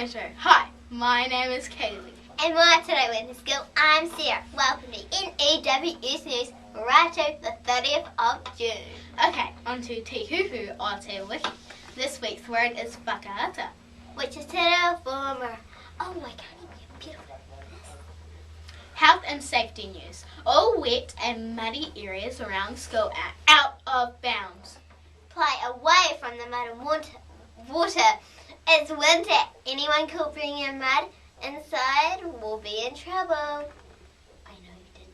koutou. Hi, my name is Kaylee. And welcome to Winton School. I'm Sarah. Welcome to N.E.W.S News right to the 30th of June. Okay, on to te kupu o te wiki. This week's word is whaka'ata, which is to former. Oh my God, you beautiful. Health and safety news. All wet and muddy areas around school are out of bounds. Play away from the mud and water. It's winter. Anyone caught bringing in mud inside will be in trouble. I know you did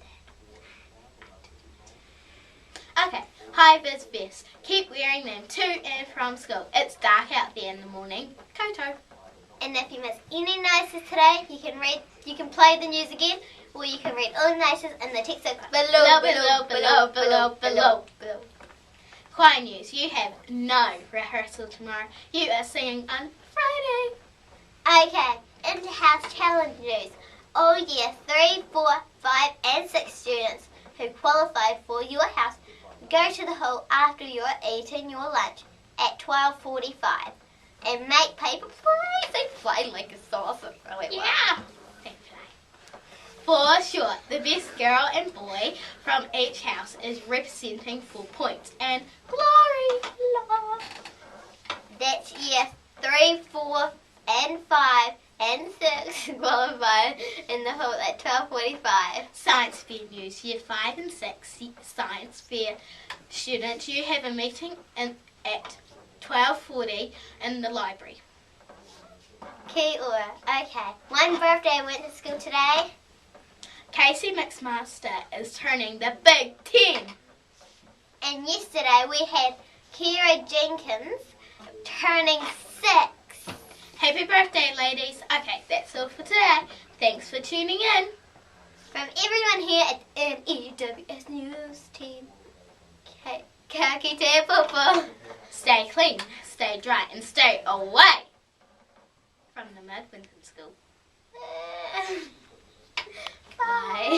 that. Okay, HI VIZ VESTS. Keep wearing them to and from school. It's dark out there in the morning. Koutou. And if you miss any notices today, you can play the news again, or you can read all the notices in the text box below. Choir news. You have no rehearsal tomorrow. You are singing on Friday. Okay, Interhouse challenge news. All year 3, 4, 5 and 6 students who qualified for your house go to the hall after you're eating your lunch at 12:45 and make paper plates. They play like a saucer really well. Yeah. For sure, the best girl and boy from each house is representing for points and glory. That's year 3, 4 and 5 and 6 qualified in the hall at 12:45. Science fair news. Year 5 and 6 science fair students, you have a meeting at 12:40 in the library. Kia ora. Okay. One birthday went to school today. Casey Mixmaster is turning the big 10. And yesterday we had Kira Jenkins turning 6. Happy birthday, ladies. Okay, that's all for today. Thanks for tuning in. From everyone here at N.E.W.S News Team, Kaki te popo. Stay clean, stay dry, and stay away from the mud, Winton School. Bye.